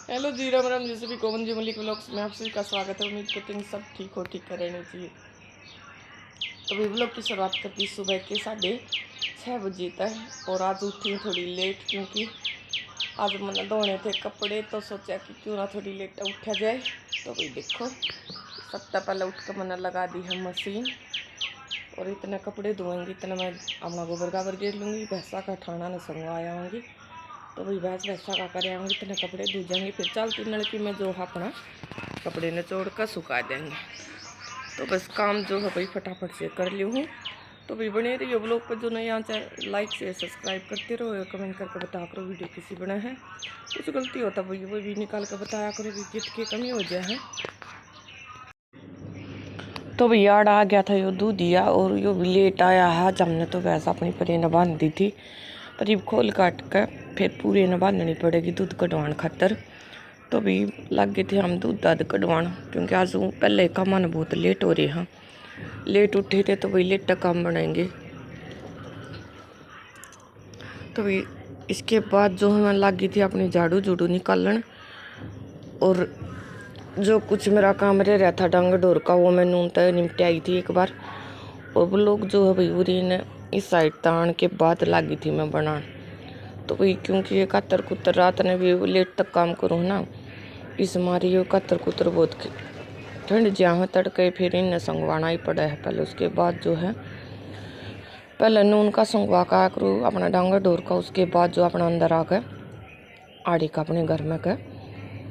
Hello जी, राम राम जी सभी को। जी Malik vlogs में आप सभी का स्वागत है। उम्मीद करते हैं सब ठीक हो, ठीक कर रहनी चाहिए। तो भी व्लॉग की शुरुआत करती सुबह के 6:30 बजे तक। और आज उठी थोड़ी लेट क्योंकि आज मैंने धोने थे कपड़े, तो सोचा कि क्यों ना थोड़ी लेट उठा जाए। तो भाई देखो, सबसे पहले उठ कर मैंने लगा दी है मशीन। और इतने कपड़े धोएंगी इतना मैं अपना गोबर गाबर गिर लूँगी, भैंसा का ठाना न संगवाया आऊँगी। तो भाई भैंसा का कर आऊँगी, इतने कपड़े धो जाएंगे, फिर चलती नलकी में जो अपना कपड़े निचोड़ कर सुखा देंगे। तो बस काम जो है भाई फटाफट से कर ली हूँ। तो भाई बने रही हो ब्लॉग पर, जो नहीं यहाँ चाहे लाइक शेयर सब्सक्राइब करते रहो, कमेंट करके बताया करो वीडियो किसी बना है, कुछ गलती होता भाई वो भी निकाल कर बताया करो कि कित कमी हो जाए है। तो भैया आ गया था यो दूध दिया, और यो भी लेट आया है। हमने तो वैसा अपनी परी न बांध दी थी, परीब खोल काट कर फिर पूरे न बांधनी पड़ेगी दूध कटवान खातर। तो भी लग गए थे हम दूध दाद कटवान, क्योंकि आज पहले का मन बहुत लेट हो रहे हैं। लेट उठे थे तो भाई लेट काम बनाएंगे। तो भी इसके बाद जो हमें लग गई थी अपनी झाड़ू झूड़ू निकालन, और जो कुछ मेरा काम रह रहा था डंग डोर का वो मैं नून तय निपटे आई थी एक बार। और वो लोग जो है भाई उरी ने इस साइड तान के बाद लगी थी मैं बनान। तो भाई क्योंकि ये कतर कुतर रात ने भी लेट तक काम करूँ ना, इस मारी ये कतर कुतर बहुत ठंड जहाँ तड़के, फिर इन्हें संगवाना ही पड़ा है पहले। उसके बाद जो है पहले नून का संगवा का करूँ अपना डांगर डोर का, उसके बाद जो अपना अंदर आकर आड़ी का अपने घर में कर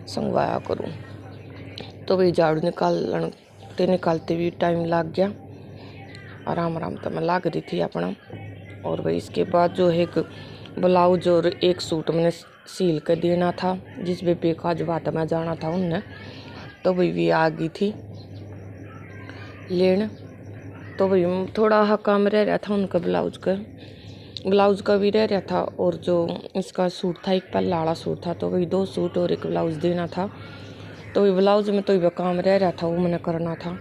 संगवाया करूँ। तो भाई झाड़ू निकालते भी टाइम लग गया, आराम आराम तो मैं लग रही थी अपना। और भाई इसके बाद जो है एक ब्लाउज और एक सूट मैंने सील कर देना था, जिस बेबी का आज बात में जाना था उनने। तो भाई भी आ गई थी लेन। तो भाई थोड़ा हा काम रह रहा था उनका ब्लाउज का भी रह रहा था, और जो इसका सूट था एक पहला वाला सूट था, तो वही 2 सूट और एक ब्लाउज देना था। तो वही ब्लाउज में तो वह काम रह रहा था, वो मैंने करना था।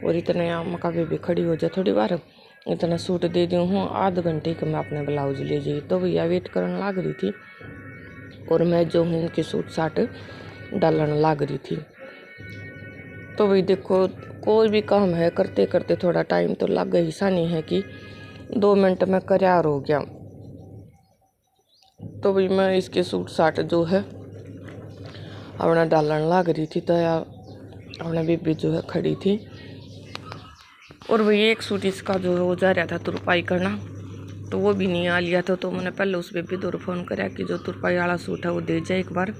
और इतने मका बेबी खड़ी हो जाए थोड़ी बार, इतना सूट दे दी हूँ, आध घंटे का मैं अपने ब्लाउज ले जाइए। तो भैया वेट करने लग रही थी, और मैं जो हूँ उनके सूट साट डालने लग रही थी। तो भाई देखो, कोई भी काम है करते करते थोड़ा टाइम तो लग गई, सा नहीं है कि 2 मिनट में तैयार हो गया। तो भाई मैं इसके सूट साट जो है अपना डालने लग रही थी, तो अपना बेबी जो है खड़ी थी। और भाई एक सूट इसका जो हो जा रहा था तुरपाई करना, तो वो भी नहीं आ लिया था। तो मैंने पहले उस बेबी दौर फ़ोन कराया कि जो तुरपाई वाला सूट है वो दे जाए, एक बार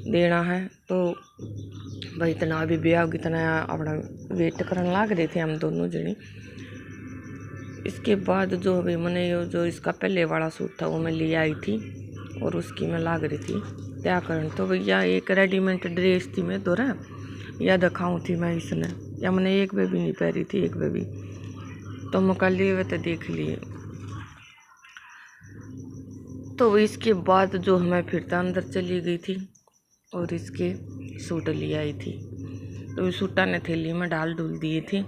देना है। तो भाई इतना अभी भी आओगी, इतना अपना वेट करने लग रहे थे हम दोनों जनी। इसके बाद जो भाई मैंने जो इसका पहले वाला सूट था वो मैं ले आई थी, और उसकी मैं लाग रही थी क्या करन। तो भैया एक रेडीमेड ड्रेस थी मैं दौरा या दिखाऊँ थी मैं इसने, या मैंने एक बेबी नहीं पहनी थी, एक बेबी तो मैं कल लिए हुए तो देख लिए। तो इसके बाद जो मैं फिर अंदर चली गई थी और इसके सूट ले आई थी। तो इस सूटा ने थैली में डाल डुल दिए थे,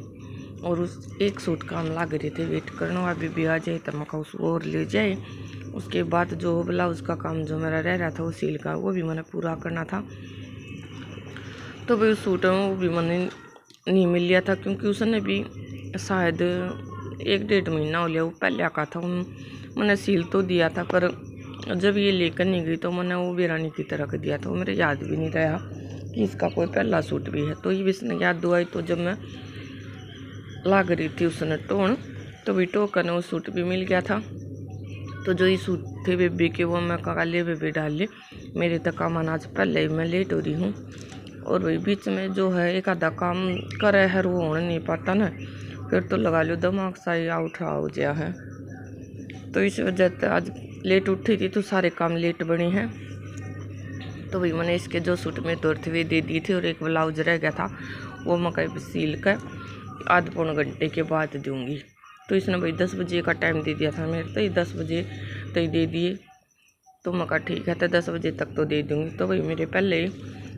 और उस एक सूट का हम लग रहे थे वेट करना, अभी भी आ जाए तो मैं उसको और ले जाए। उसके बाद जो ब्लाउज का काम जो मेरा रह रहा था वो सिल का, वो भी मैंने पूरा करना था। तो भाई उस सूट में वो भी मैंने नहीं मिल लिया था, क्योंकि उसने भी शायद 1-1.5 महीना हो लिया, वो पहले का था। मैंने सिल तो दिया था, पर जब ये लेकर नहीं गई तो मैंने वो वीरानी की तरह कर दिया था। वो मेरे याद भी नहीं रहा कि इसका कोई पहला सूट भी है। तो ये भी इसने याद दुआई, तो जब मैं लाग रही थी उसने टोन, तो भी टोकर ने वो सूट भी मिल गया था। तो जो ये सूट थे बेबी के वो मैं कहा ले बेबी डाल ले, मेरे तक का मन आज पहले ही मैं लेट हो रही हूँ। और वही बीच में जो है एक आधा काम करे है वो होने नहीं पाता ना, फिर तो लगा लो दिमाग सा ही आउट हो गया है। तो इस वजह से आज लेट उठी थी तो सारे काम लेट बने हैं। तो भाई मैंने इसके जो सूट में दौड़ते हुए दे दी थी, और एक ब्लाउज रह गया था वो मैं कहीं सील कर आध पौने घंटे के बाद दूँगी। तो इसने भाई 10 बजे का टाइम दे दिया था मेरे, तो 10 बजे तो ही दे दिए। तो मैं कहा ठीक है, तो 10 बजे तक तो दे दूँगी। तो भाई मेरे पहले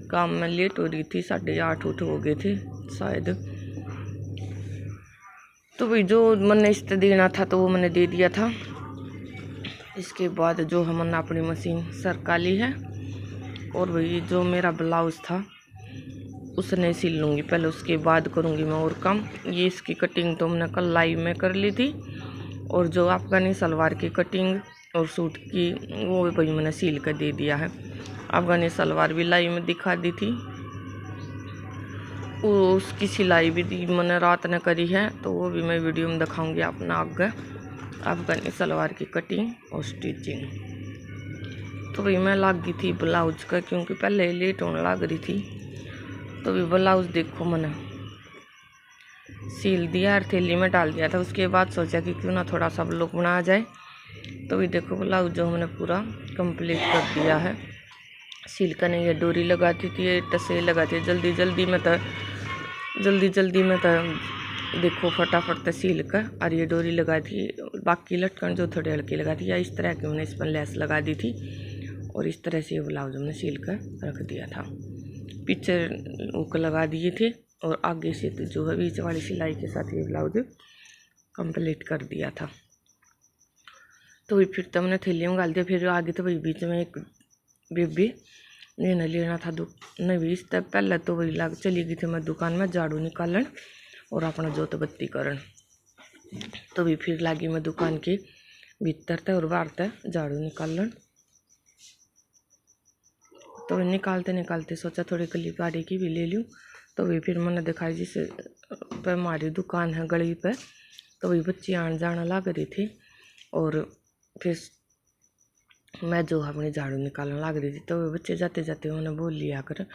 काम में लेट हो रही थी, 8:30 हो गए थे शायद। तो भाई जो मैंने इस देना था तो वो मैंने दे दिया था। इसके बाद जो हमने अपनी मशीन सरका ली है, और वही जो मेरा ब्लाउज़ था उसने सिल लूँगी पहले, उसके बाद करूँगी मैं और काम। ये इसकी कटिंग तो हमने कल लाइव में कर ली थी, और जो अफगानी सलवार की कटिंग और सूट की वो भाई मैंने सिल कर दे दिया है। अफगानी सलवार भी लाइव में दिखा दी थी, उसकी सिलाई भी मैंने रात ने करी है, तो वो भी मैं वीडियो में दिखाऊंगी अपना आगे। अफगानी सलवार की कटिंग और स्टिचिंग। तो भाई मैं लग गई थी ब्लाउज का, क्योंकि पहले लेट होने लग रही थी। तो भी ब्लाउज देखो मैंने सील दिया और थैली में डाल दिया था। उसके बाद सोचा कि क्यों ना थोड़ा सा ब्लॉग बना जाए। तो भी देखो ब्लाउज जो हमने पूरा कंप्लीट कर दिया है। सिल का नहीं, ये डोरी लगाती थी, ये टसे लगाती थी जल्दी में तो देखो फटाफट से सिल कर, और ये डोरी लगा थी। बाकी लटकन जो थोड़ी हल्की लगा थी, या इस तरह की मैंने इस पर लेस लगा दी थी, और इस तरह से ये ब्लाउज हमने सिल कर रख दिया था। पीछे हुक लगा दिए थे, और आगे से तो जो है बीच वाली सिलाई के साथ ये ब्लाउज कंप्लीट कर दिया था। तो वही फिर तो हमने थैली में डाल दिया। फिर आगे तो वही बीच में एक बेबी लेना था नहीं, इस तब पहले तो वही लग चली गई थी मैं दुकान में झाड़ू निकालन और अपना जोत बत्ती करन। तो भी फिर लगी मैं दुकान के भीतर तक और बाहर तक झाड़ू निकालन। तो निकालते सोचा थोड़ी गली पाड़ी की भी ले लूँ। तो भी फिर मैंने दिखाई जिसे पे हमारी दुकान है गली पे, तो वही बच्ची आने जाना लग रही थी, और फिर मैं जो अपनी झाड़ू निकालने लग रही थी। तो वे बच्चे जाते जाते उन्होंने बोल लिया कर।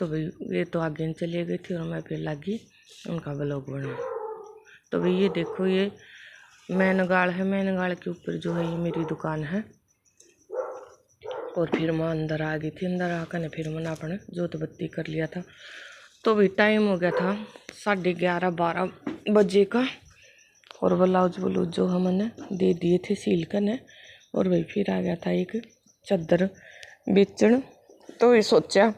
तो भाई ये तो आगे चले गई थी, और मैं फिर लगी उनका ब्लॉग बना। तो भाई ये देखो, ये मैन गाड़ है, मैन गाड़ के ऊपर जो है ये मेरी दुकान है। और फिर मैं अंदर आ गई थी, अंदर आकर फिर मैंने अपने जोत बत्ती कर लिया था। तो भी टाइम हो गया था 11:30-12 बजे का, और ब्लाउज जो हमने दे दिए थे सील करने। और वही फिर आ गया था एक चादर बेचन। तो ये सोचा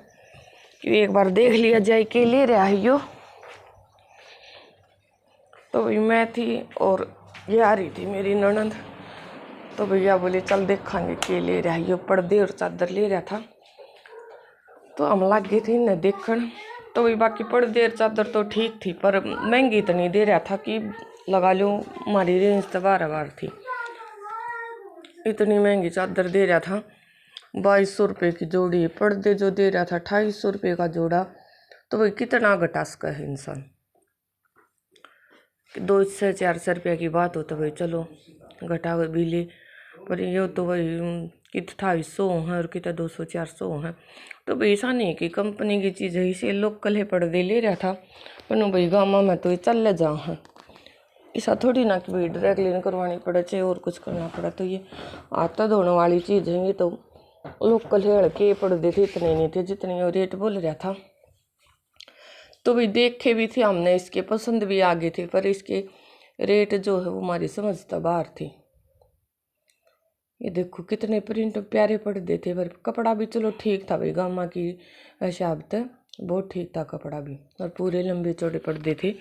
कि एक बार देख लिया जाए के ले रहा है यो। तो वही मैं थी और ये आ रही थी मेरी ननद। तो भैया बोले चल देखांगे के ले रहा है यो, पर्दे और चादर ले रहा था। तो हम लग गए थे न देखन। तो वही बाकी पर्दे और चादर तो ठीक थी, पर महंगी तो नहीं दे रहा था कि लगा लो हमारी रेंज तो 12 थी। इतनी महंगी चादर दे रहा था, 2200 रुपये की जोड़ी। पर्दे जो दे रहा था 2800 रुपये का जोड़ा। तो भाई कितना घटा सका है इंसान। 200-400 रुपये की बात हो तो भाई चलो घटा भी ले, पर ये तो भाई कि 2800 हैं और कितना 200-400 हैं। तो भाई ऐसा नहीं कि कंपनी की चीज़ है, इसे लोकल है पर्दे ले रहा था। पर भाई गामा में तो ये चल जा है, ऐसा थोड़ी ना कि भाई ड्राई क्लीन करवानी पड़े चाहे और कुछ करना पड़ा। तो ये आता धोने वाली चीज़ है, ये तो लोकल है। हल्के पर्दे थे, इतने नहीं थे जितने वो रेट बोल रहा था। तो भी देखे भी थे हमने, इसके पसंद भी आ गए थे, पर इसके रेट जो है वो हमारी समझता बाहर थी। ये देखो कितने प्रिंट प्यारे पर्दे थे, पर कपड़ा भी चलो ठीक था भाई, गामा की हिसाब से बहुत ठीक था कपड़ा भी, और पूरे लंबे चौड़े पर्दे थे।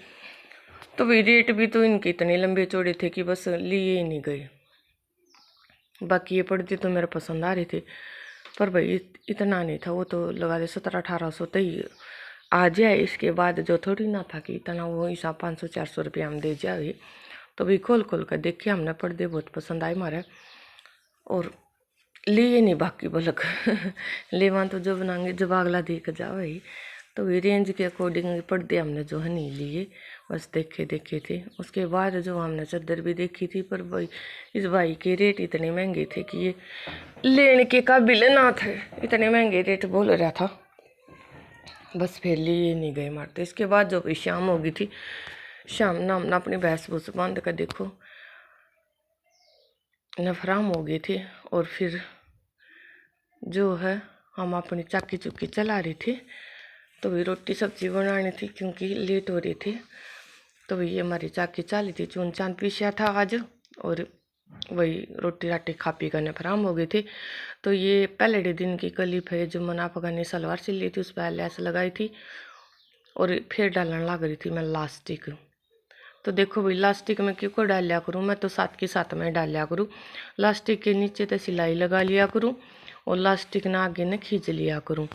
तो भाई रेट भी तो इनके इतने लंबे चौड़े थे कि बस लिए ही नहीं गए। बाकी ये पर्दे तो मेरे पसंद आ रहे थे, पर भाई इतना नहीं था। वो तो लगा दे 1700-1800 तो ही आ जाए। इसके बाद जो थोड़ी ना था कि इतना वो हिसाब 500-400 रुपये हम दे जाए। तो भाई खोल कर देखे हमने, पर्दे बहुत पसंद आए हमारे, और लिए नहीं बाकी बलक लेवा तो जो बनाएंगे जब अगला देख जाओ भाई। तो वे रेंज के अकॉर्डिंग पर्दे हमने जो है नहीं लिए, बस देखे थे। उसके बाद जो हमने चादर भी देखी थी, पर भाई इस भाई के रेट इतने महंगे थे कि ये लेने के काबिल ना थे, इतने महंगे रेट बोल रहा था। बस फिर लिए नहीं गए मारते। इसके बाद जो भाई शाम हो गई थी, शाम ना हमने अपनी भैंस भूस बांध कर देखो नफराम हो गए थे। और फिर जो है हम अपनी चाकी चुक्की चला रही थी। तो भी रोटी सब्जी बनानी थी क्योंकि लेट हो रही थी। तो वही हमारी चाकी चाली थी, चून चांद पीछा था आज, और वही रोटी राटी खा पी करने फराम हो गए थे। तो ये पहले दिन की क्लिप है जो मैंने अफगानी सलवार सिल ली थी, उस पर लैस लगाई थी, और फिर डालने लग रही थी मैं लास्टिक। तो देखो भाई लास्टिक में क्यों को डाल लिया करूँ, मैं तो साथ के साथ में डाल लिया करूँ। लास्टिक के नीचे तो सिलाई लगा लिया करूँ, और लास्टिक ना आगे न खींच लिया करूँ।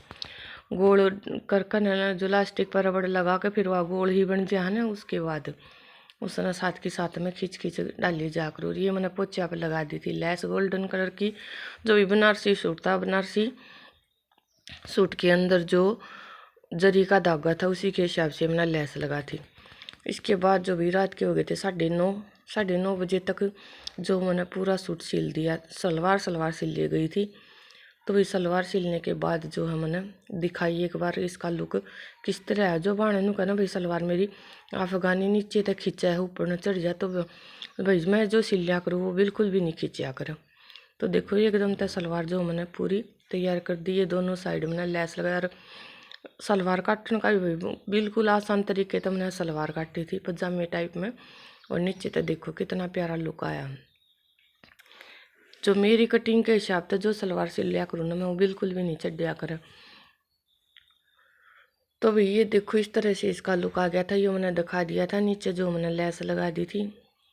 गोल कर न जो लास्टिक पर रबड़ लगा के फिर वह गोल ही बन जाए ना, उसके बाद उसने साथ के साथ में खींच डाली जा करूँ। ये मैंने पोचा पे लगा दी थी लेस गोल्डन कलर की, जो भी बनारसी सूट था, बनारसी सूट के अंदर जो जरी का धागा था उसी के हिसाब से मैंने लेस लगा थी। इसके बाद जो भी रात के हो गए थे 9:30 बजे तक जो मैंने पूरा सूट सिल दिया। सलवार सिल ली गई थी। तो वही सलवार सिलने के बाद जो है मैंने दिखाई एक बार इसका लुक किस तरह है। जो बाणे नु कहना भाई सलवार मेरी अफगानी नीचे तक खींचा है, ऊपर न चढ़ जाए, तो भाई मैं जो सिलिया करूँ वो बिल्कुल भी नहीं खींचा कर। तो देखो एकदम तक सलवार जो मैंने पूरी तैयार कर दी है। दोनों साइड मैंने लेस लगाया। और सलवार काटने का भी बिल्कुल आसान तरीके तो मैंने सलवार काटी थी पजामे टाइप में। और नीचे तो देखो कितना प्यारा लुक आया। जो मेरी कटिंग के हिसाब से जो सलवार सिल लिया करूँ ना मैं, वो बिल्कुल भी नहीं चढ़िया करे। तो भाई ये देखो इस तरह से इसका लुक आ गया था। ये मैंने दिखा दिया था नीचे जो मैंने लेस लगा दी थी,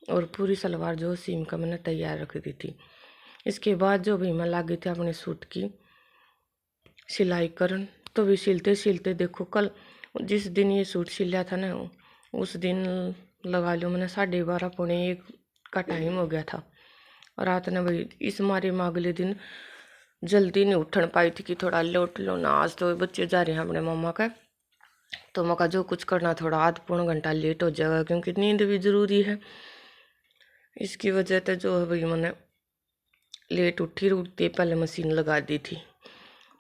और पूरी सलवार जो सीम का मैंने तैयार रख दी थी। इसके बाद जो भी मैं लगी थी अपने सूट की सिलाई करन। तो भी सिलते सिलते देखो कल जिस दिन ये सूट सिला था ना, उस दिन लगा लो मैंने 12:30 पौने 1 का टाइम हो गया था। रात ने भाई इस मारे में अगले दिन जल्दी नहीं उठन पाई थी कि थोड़ा लौट लो ना, आज तो बच्चे जा रहे हैं अपने मामा का, तो मौका जो कुछ करना थोड़ा आध पौन घंटा लेट हो जाएगा, क्योंकि नींद भी ज़रूरी है। इसकी वजह से जो है भाई मैंने लेट उठती पहले मशीन लगा दी थी।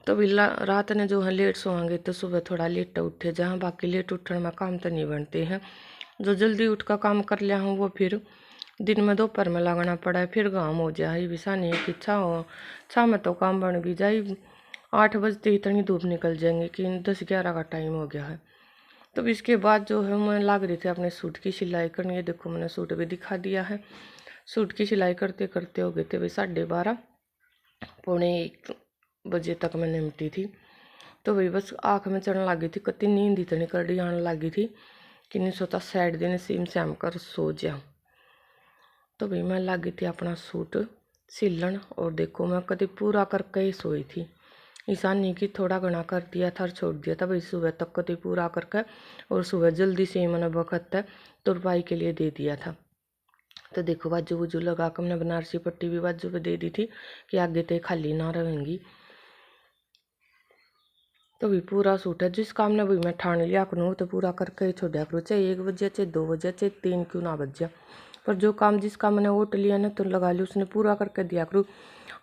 तो भी रात ने जो है लेट सोएंगे तो सुबह थोड़ा लेट उठे, जहाँ बाकी लेट उठने में काम तो नहीं बनते हैं। जो जल्दी उठ का काम कर लिया हूँ वो फिर दिन में दोपहर में लगाना पड़ा है, फिर काम हो जाए। विसा नहीं कि छा में तो काम बन भी जाए। 8 बजते इतनी धूप निकल जाएंगे कि 10-11 का टाइम हो गया है। तो इसके बाद जो है मैं लग रही थी अपने सूट की सिलाई करनी है। देखो मैंने सूट भी दिखा दिया है। सूट की सिलाई करते करते हो गए थे भाई 12:30 पौने 1 बजे तक मैं निपटी थी। तो भाई बस आँख में चढ़ने लगी थी, कति नींद इतनी कड़ी आने लगी थी कि नहीं सोता साइड दिन सीम सैम कर सो जा। तो भाई मैं लगी थी अपना सूट सिलन, और देखो मैं कभी पूरा करके ही सोई थी। ऐसा नहीं कि थोड़ा घना कर दिया था और छोड़ दिया था। भाई सुबह तक कभी पूरा करके, और सुबह जल्दी से मैंने वक्त है तुरपाई के लिए दे दिया था। तो देखो बाजू वजू लगा कर मैंने बनारसी पट्टी भी बाजू पे दे दी थी कि आगे तो खाली ना रहेंगी। तो भी पूरा सूट है जिस काम ने भी मैं ठान लिया करूँ तो पूरा करके ही छोड़ा करूँ, चाहे 1 बजे चाहे 2 बजे चाहे 3 क्यों ना बज जाए, पर जो काम जिसका मैंने ओट लिया ना तो लगा लिया उसने पूरा करके दिया करूँ।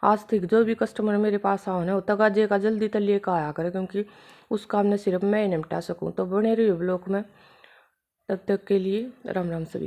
आज तक जो भी कस्टमर मेरे पास आओ ना वो तगाजे का जल्दी तो लेकर आया करे, क्योंकि उस काम ने सिर्फ मैं ही निपटा सकूँ। तो बने रही ब्लॉक में, तब तक के लिए राम राम सभी।